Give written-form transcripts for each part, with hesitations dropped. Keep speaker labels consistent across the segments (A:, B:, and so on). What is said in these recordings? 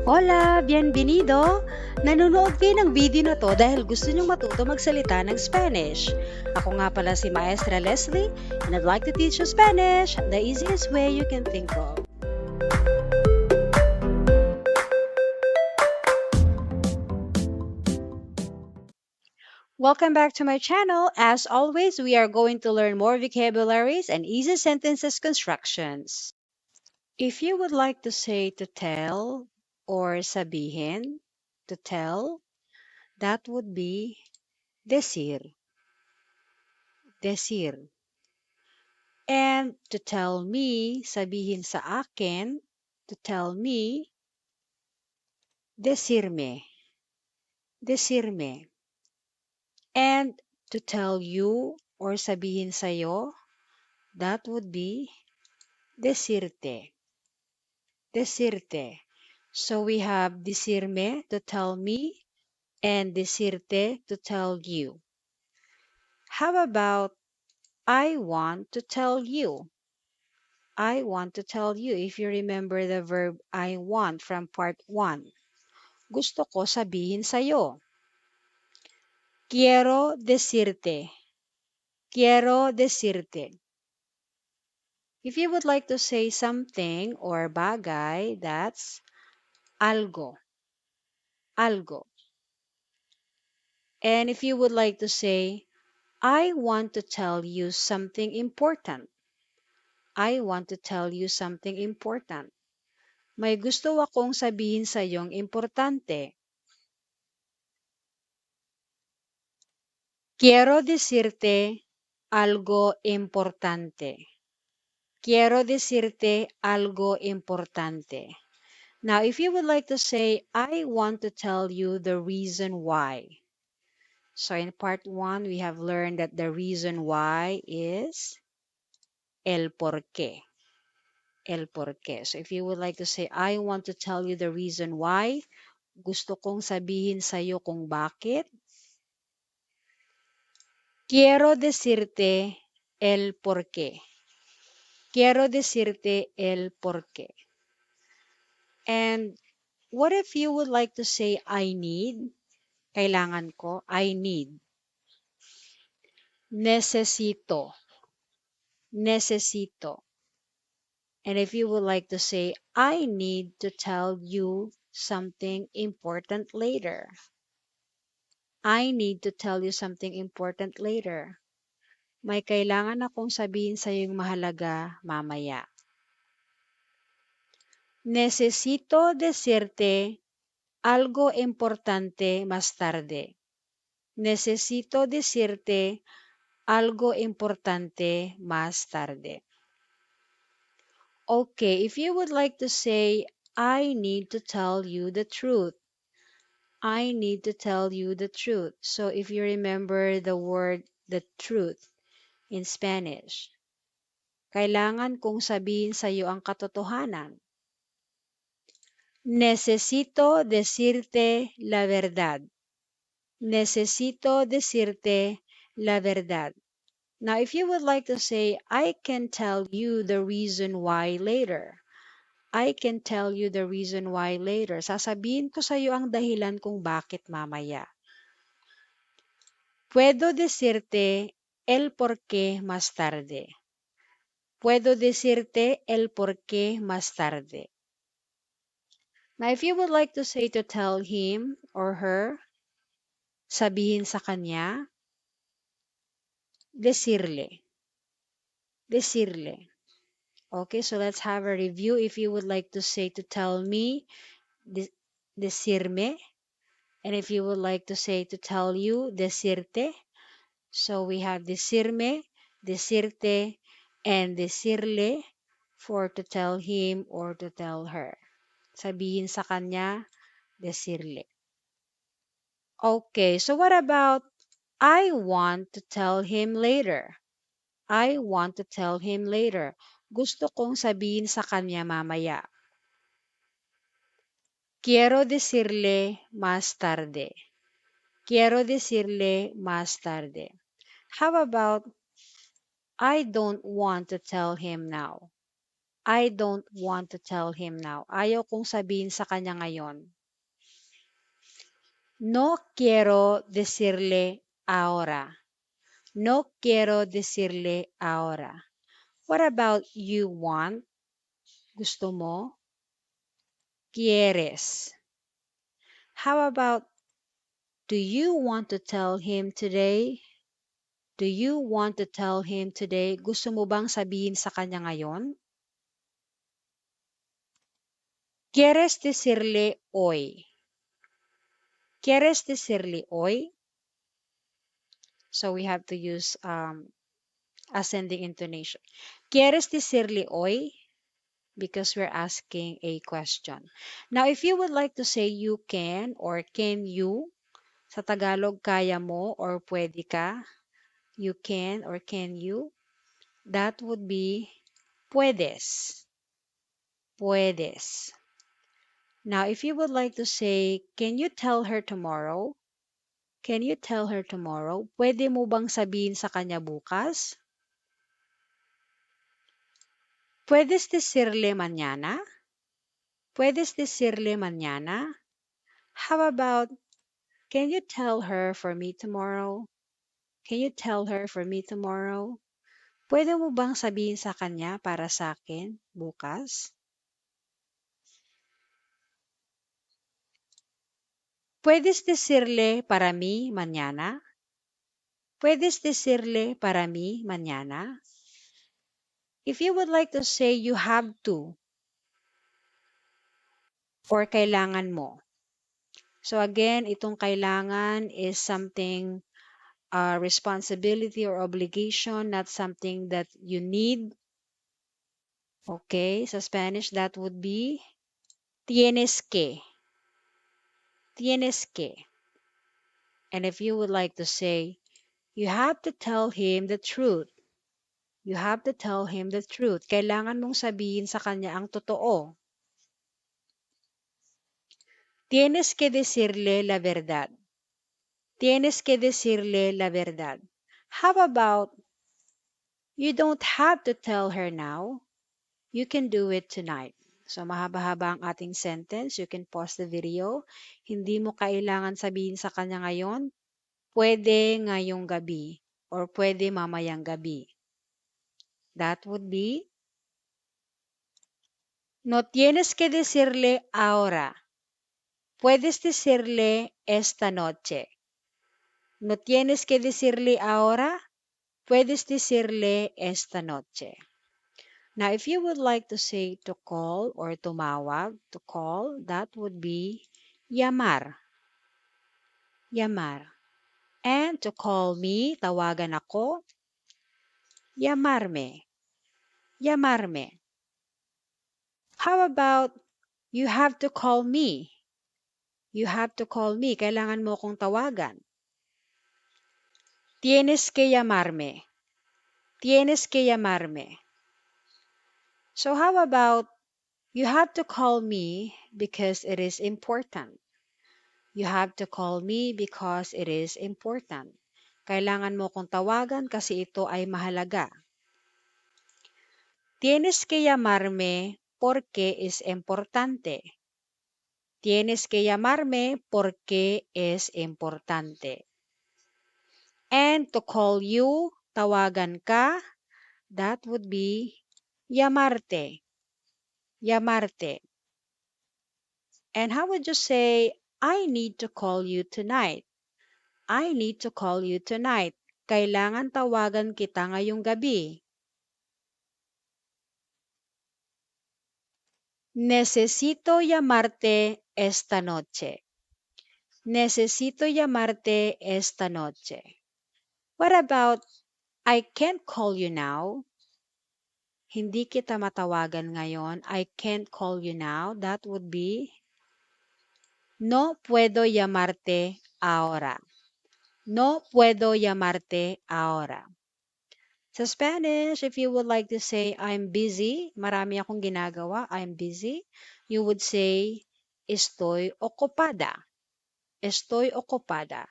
A: Hola! Bienvenido! Nanonood kayo ng video na to dahil gusto nyong matuto magsalita ng Spanish. Ako nga pala si Maestra Leslie and I'd like to teach you Spanish the easiest way you can think of. Welcome back to my channel. As always, we are going to learn more vocabularies and easy sentences constructions. If you would like to say to tell or sabihin, to tell, that would be decir. Decir. And to tell me, sabihin sa akin, to tell me, decirme. Decirme. And to tell you or sabihin sa'yo, that would be decirte. Decirte. So we have decirme to tell me and decirte to tell you. How about I want to tell you? I want to tell you, if you remember the verb I want from part 1. Gusto ko sabihin sa'yo. Quiero decirte. Quiero decirte. If you would like to say something or bagay, that's algo. Algo. And if you would like to say, I want to tell you something important. I want to tell you something important. May gusto akong sabihin sa iyong importante. Quiero decirte algo importante. Quiero decirte algo importante. Now, if you would like to say, I want to tell you the reason why. So in part 1, we have learned that the reason why is el porqué. El porqué. So if you would like to say, I want to tell you the reason why, gusto kong sabihin sa'yo kung bakit. Quiero decirte el porqué. Quiero decirte el porqué. And what if you would like to say, I need? Kailangan ko, I need. Necesito. Necesito. And if you would like to say, I need to tell you something important later. I need to tell you something important later. May kailangan akong sabihin sa yung mahalaga mamaya. Necesito decirte algo importante más tarde. Necesito decirte algo importante más tarde. Okay, if you would like to say, I need to tell you the truth. I need to tell you the truth. So if you remember the word the truth in Spanish, kailangan kong sabihin sa iyo ang katotohanan. Necesito decirte la verdad. Necesito decirte la verdad. Now, if you would like to say, I can tell you the reason why later. I can tell you the reason why later. Sasabihin ko sa iyo ang dahilan kung bakit mamaya. Puedo decirte el porqué más tarde. Puedo decirte el porqué más tarde. Now, if you would like to say to tell him or her, sabihin sa kanya, decirle. Decirle. Okay, so let's have a review. If you would like to say to tell me, decirme. And if you would like to say to tell you, decirte. So we have decirme, decirte, and decirle for to tell him or to tell her. Sabihin sa kanya, decirle. Okay, so what about I want to tell him later? I want to tell him later. Gusto kong sabihin sa kanya mamaya. Quiero decirle más tarde. Quiero decirle más tarde. How about I don't want to tell him now? I don't want to tell him now. Ayaw kong sabihin sa kanya ngayon. No quiero decirle ahora. No quiero decirle ahora. What about you want? Gusto mo? ¿Quieres? How about do you want to tell him today? Do you want to tell him today? Gusto mo bang sabihin sa kanya ngayon? ¿Quieres decirle hoy? ¿Quieres decirle hoy? So we have to use ascending intonation. ¿Quieres decirle hoy? Because we're asking a question. Now, if you would like to say you can or can you, sa Tagalog, kaya mo or pwede ka, you can or can you, that would be puedes. Puedes. Now, if you would like to say, can you tell her tomorrow? Can you tell her tomorrow? Pwede mo bang sabihin sa kanya bukas? ¿Puedes decirle mañana? ¿Puedes decirle mañana? How about, can you tell her for me tomorrow? Can you tell her for me tomorrow? Pwede mo bang sabihin sa kanya para sa akin bukas? ¿Puedes decirle para mí mañana? ¿Puedes decirle para mí mañana? If you would like to say you have to or kailangan mo. So again, itong kailangan is something responsibility or obligation, not something that you need. Okay, sa Spanish, that would be tienes que. Tienes que. And if you would like to say, you have to tell him the truth. You have to tell him the truth. Kailangan mong sabihin sa kanya ang totoo. Tienes que decirle la verdad. Tienes que decirle la verdad. How about, you don't have to tell her now. You can do it tonight. So mahaba-haba ang ating sentence. You can pause the video. Hindi mo kailangan sabihin sa kanya ngayon, pwede ngayong gabi or pwede mamayang gabi. That would be, no tienes que decirle ahora. Puedes decirle esta noche. No tienes que decirle ahora. Puedes decirle esta noche. Now, if you would like to say to call or tumawag, to call, that would be llamar. Llamar. And to call me, tawagan ako, llamarme. Llamarme. How about, you have to call me? You have to call me. Kailangan mo kong tawagan. Tienes que llamarme. Tienes que llamarme. So how about, you have to call me because it is important. You have to call me because it is important. Kailangan mo kong tawagan kasi ito ay mahalaga. Tienes que llamarme porque es importante. Tienes que llamarme porque es importante. And to call you, tawagan ka, that would be llamarte. Llamarte. And how would you say, I need to call you tonight? I need to call you tonight. Kailangan tawagan kita ngayong gabi. Necesito llamarte esta noche. Necesito llamarte esta noche. What about, I can't call you now? Hindi kita matawagan ngayon. I can't call you now. That would be, no puedo llamarte ahora. No puedo llamarte ahora. Sa Spanish, if you would like to say, I'm busy, marami akong ginagawa, I'm busy, you would say, estoy ocupada. Estoy ocupada.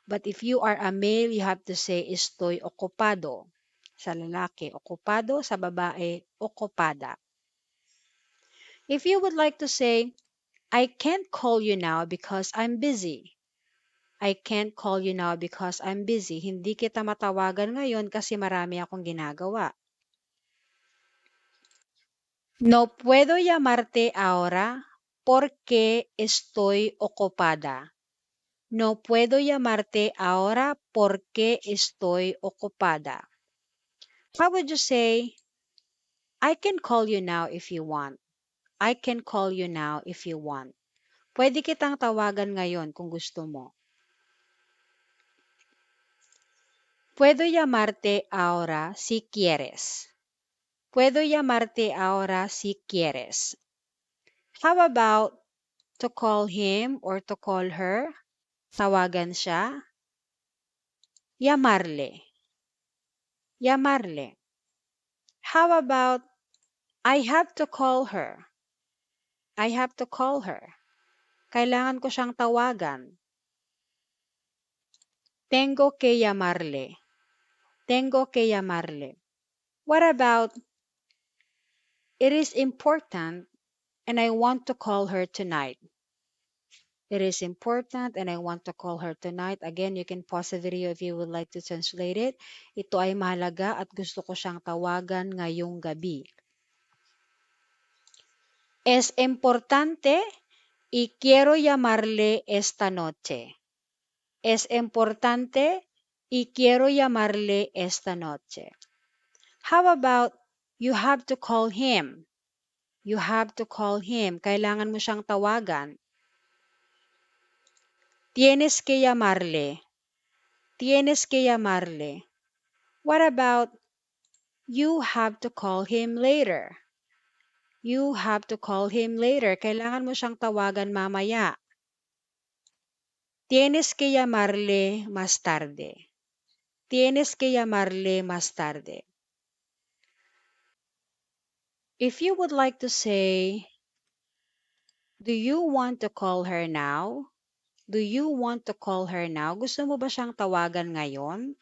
A: But if you are a male, you have to say, estoy ocupado. Sa lalaki, ocupado. Sa babae, ocupada. If you would like to say, I can't call you now because I'm busy. I can't call you now because I'm busy. Hindi kita matawagan ngayon kasi marami akong ginagawa. No puedo llamarte ahora porque estoy ocupada. No puedo llamarte ahora porque estoy ocupada. How would you say, I can call you now if you want. I can call you now if you want. Pwede kitang tawagan ngayon kung gusto mo. Puedo llamarte ahora si quieres. Puedo llamarte ahora si quieres. How about to call him or to call her? Tawagan siya. Llamarle. Llamarle. How about I have to call her? I have to call her. Kailangan ko siyang tawagan. Tengo que llamarle. Tengo que llamarle. What about it is important and I want to call her tonight? It is important and I want to call her tonight. Again, you can pause the video if you would like to translate it. Ito ay mahalaga at gusto ko siyang tawagan ngayong gabi. Es importante y quiero llamarle esta noche. Es importante y quiero llamarle esta noche. How about you have to call him? You have to call him. Kailangan mo siyang tawagan. Tienes que llamarle. Tienes que llamarle. What about you have to call him later? You have to call him later. Kailangan mo siyang tawagan mamaya. Tienes que llamarle más tarde. Tienes que llamarle más tarde. If you would like to say, do you want to call her now? Do you want to call her now? Gusto mo ba siyang tawagan ngayon?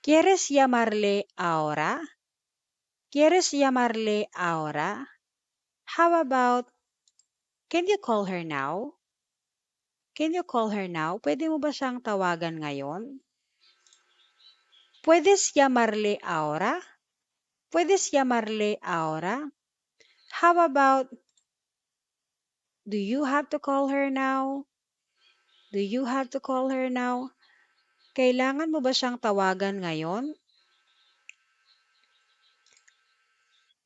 A: ¿Quieres llamarle ahora? ¿Quieres llamarle ahora? How about, can you call her now? Can you call her now? Pwede mo ba siyang tawagan ngayon? ¿Puedes llamarle ahora? ¿Puedes llamarle ahora? How about, do you have to call her now? Do you have to call her now? Kailangan mo ba siyang tawagan ngayon?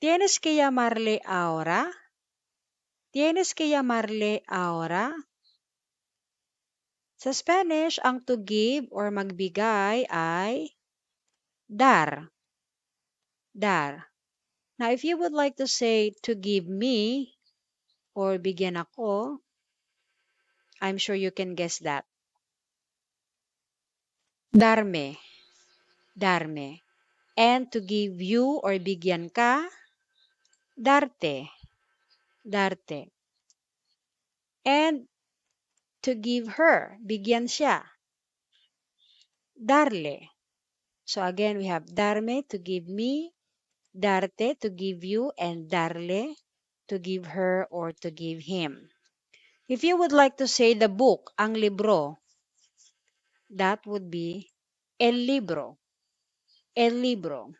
A: ¿Tienes que llamarle ahora? ¿Tienes que llamarle ahora? Sa Spanish, ang to give or magbigay ay dar. Dar. Now, if you would like to say to give me or bigyan ako, I'm sure you can guess that. Darme. Darme. And to give you or bigyan ka, darte. Darte. And to give her, bigyan siya, darle. So again, we have darme to give me, darte to give you, and darle to give her or to give him. If you would like to say the book, ang libro, that would be el libro. El libro.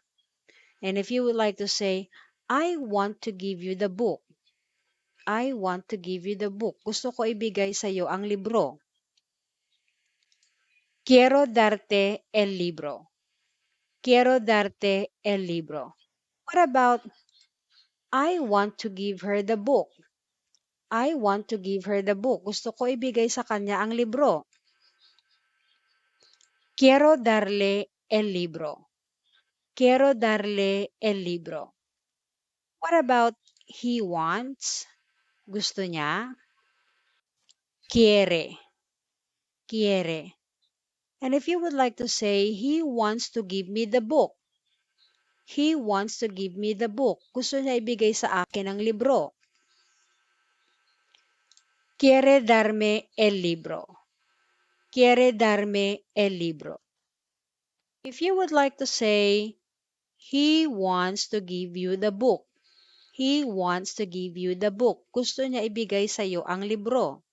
A: And if you would like to say, I want to give you the book. I want to give you the book. Gusto ko ibigay sa iyo ang libro. Quiero darte el libro. Quiero darte el libro. What about I want to give her the book? I want to give her the book. Gusto ko ibigay sa kanya ang libro. Quiero darle el libro. Quiero darle el libro. What about he wants? Gusto niya? Quiere. Quiere. And if you would like to say, he wants to give me the book. He wants to give me the book. Gusto niya ibigay sa akin ang libro. Quiere darme el libro. Quiere darme el libro. If you would like to say, he wants to give you the book. He wants to give you the book. Gusto niya ibigay sa'yo ang libro.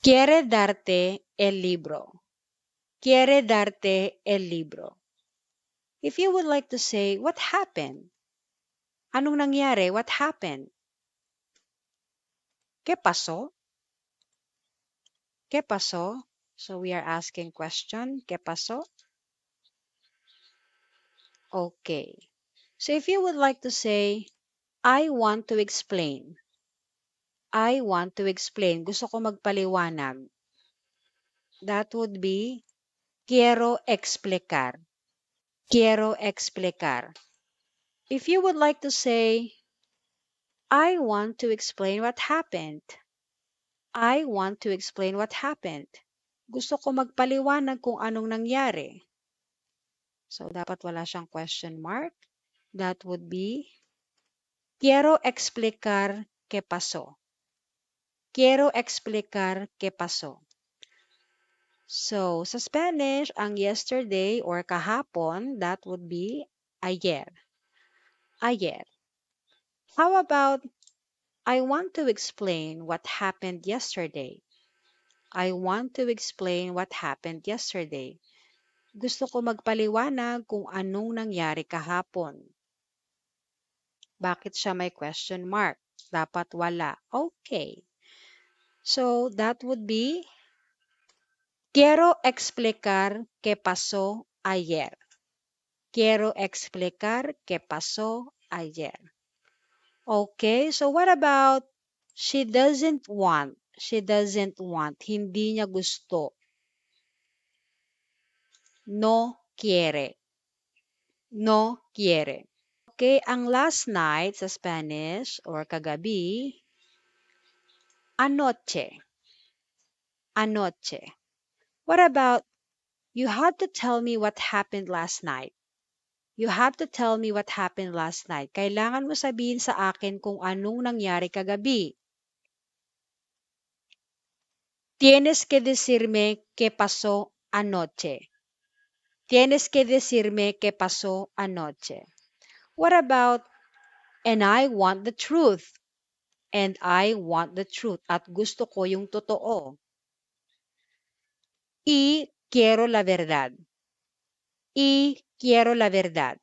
A: Quiere darte el libro. Quiere darte el libro. If you would like to say, what happened? Anong nangyari? What happened? ¿Qué pasó? ¿Qué pasó? So we are asking question. ¿Qué pasó? Okay. So if you would like to say, I want to explain. I want to explain. Gusto ko magpaliwanag. That would be quiero explicar. Quiero explicar. If you would like to say, I want to explain what happened. I want to explain what happened. Gusto ko magpaliwanag kung anong nangyari. So, dapat wala siyang question mark. That would be, quiero explicar qué pasó. Quiero explicar qué pasó. So, sa Spanish, ang yesterday or kahapon, that would be ayer. Ayer. How about, I want to explain what happened yesterday. I want to explain what happened yesterday. Gusto ko magpaliwanag kung anong nangyari kahapon. Bakit siya may question mark? Dapat wala. Okay. So, that would be, quiero explicar qué pasó ayer. Quiero explicar qué pasó ayer. Okay, so what about, she doesn't want? She doesn't want. Hindi niya gusto. No quiere. No quiere. Okay, ang last night sa Spanish or kagabi, anoche. Anoche. What about, you have to tell me what happened last night. You have to tell me what happened last night. Kailangan mo sabihin sa akin kung anong nangyari kagabi. Tienes que decirme qué pasó anoche. Tienes que decirme qué pasó anoche. What about, and I want the truth. And I want the truth. At gusto ko yung totoo. Y quiero la verdad. Y quiero la verdad.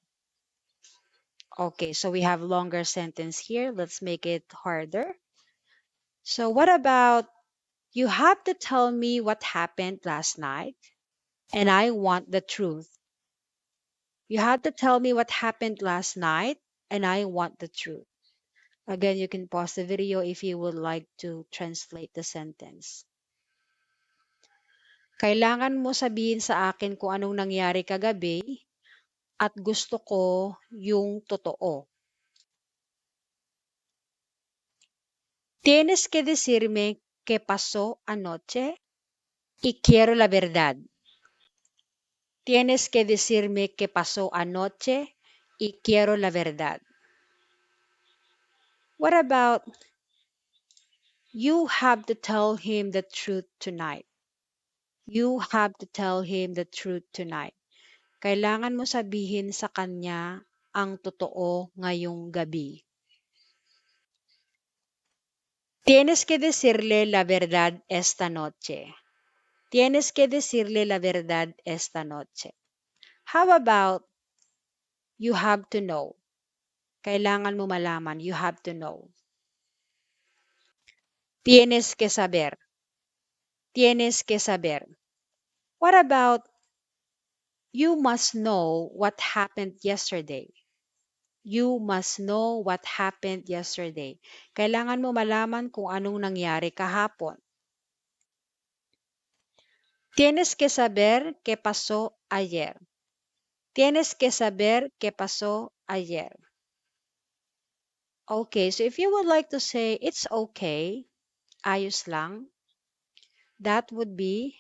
A: Okay, so we have longer sentence here. Let's make it harder. So what about, you have to tell me what happened last night, and I want the truth. You have to tell me what happened last night, and I want the truth. Again, you can pause the video if you would like to translate the sentence. Kailangan mo sabihin sa akin kung anong nangyari kagabi at gusto ko yung totoo. Tienes que decirme qué pasó anoche y quiero la verdad. Tienes que decirme qué pasó anoche y quiero la verdad. What about, you have to tell him the truth tonight. You have to tell him the truth tonight. Kailangan mo sabihin sa kanya ang totoo ngayong gabi. Tienes que decirle la verdad esta noche. Tienes que decirle la verdad esta noche. How about, you have to know? Kailangan mo malaman, you have to know. Tienes que saber. Tienes que saber. What about, you must know what happened yesterday? You must know what happened yesterday. Kailangan mo malaman kung anong nangyari kahapon. Tienes que saber qué pasó ayer. Tienes que saber qué pasó ayer. Okay, so if you would like to say, it's okay, ayos lang, that would be,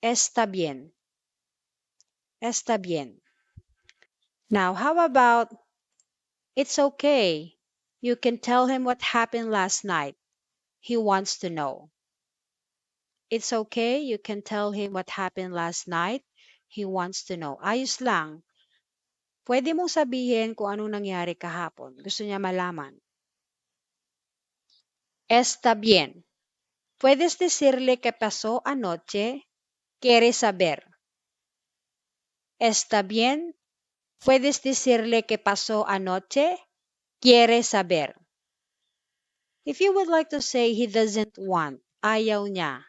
A: está bien. Está bien. Now, how about, it's okay. You can tell him what happened last night. He wants to know. It's okay. You can tell him what happened last night. He wants to know. Ayos lang. Pwede mong sabihin kung anong nangyari kahapon. Gusto niya malaman. Está bien. Puedes decirle qué pasó anoche. Quiere saber. Está bien. Puedes decirle qué pasó anoche. Quiere saber. If you would like to say he doesn't want, ayaw niya.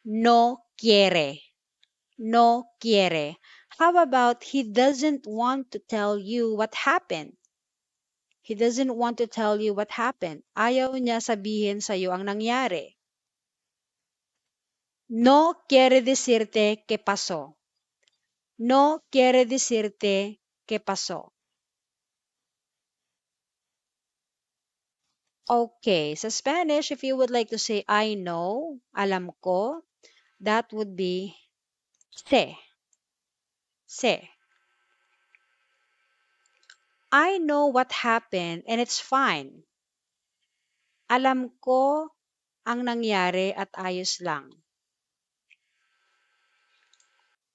A: No quiere. No quiere. How about he doesn't want to tell you what happened? He doesn't want to tell you what happened. Ayaw niya sabihin sa'yo ang nangyari. No quiere decirte qué pasó. No quiere decirte qué pasó. Okay, sa Spanish, if you would like to say I know, alam ko, that would be sé. Sé. I know what happened and it's fine. Alam ko ang nangyari at ayos lang.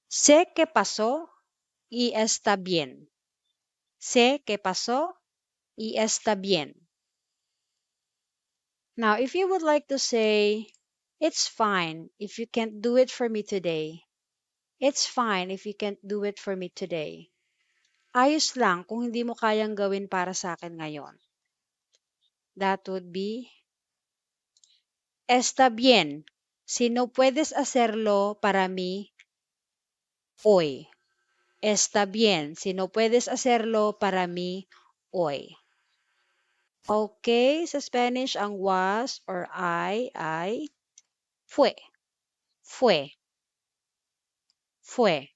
A: Sé que pasó y está bien. Sé que pasó y está bien. Now, if you would like to say, it's fine if you can't do it for me today. It's fine if you can't do it for me today. Ayos lang kung hindi mo kayang gawin para sa akin ngayon. That would be, está bien si no puedes hacerlo para mí hoy. Está bien si no puedes hacerlo para mí hoy. Okay, sa Spanish, ang was or ay fue. Fue. Fue.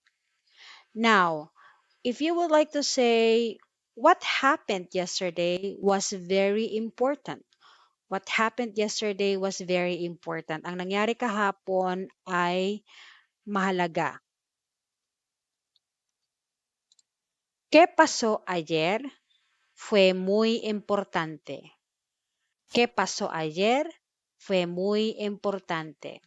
A: Now, if you would like to say, what happened yesterday was very important. What happened yesterday was very important. Ang nangyari kahapon ay mahalaga. ¿Qué pasó ayer? Fue muy importante. ¿Qué pasó ayer? Fue muy importante.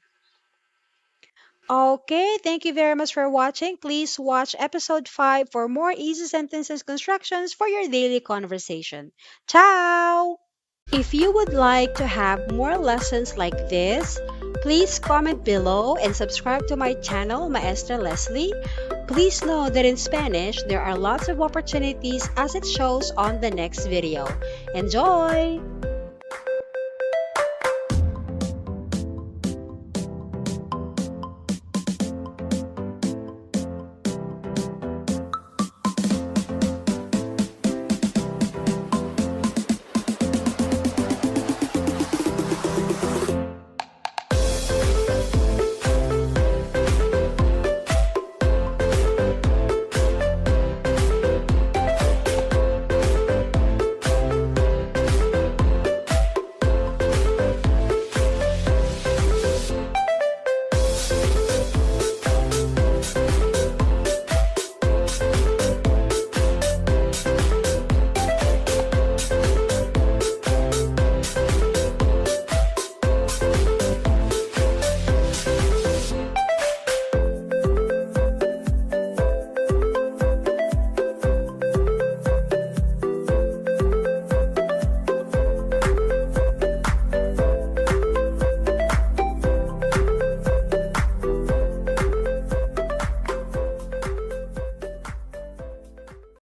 A: Okay, thank you very much for watching. Please watch episode 5 for more easy sentences constructions for your daily conversation. Ciao! If you would like to have more lessons like this, please comment below and subscribe to my channel, Maestra Leslie. Please know that in Spanish, there are lots of opportunities as it shows on the next video. Enjoy!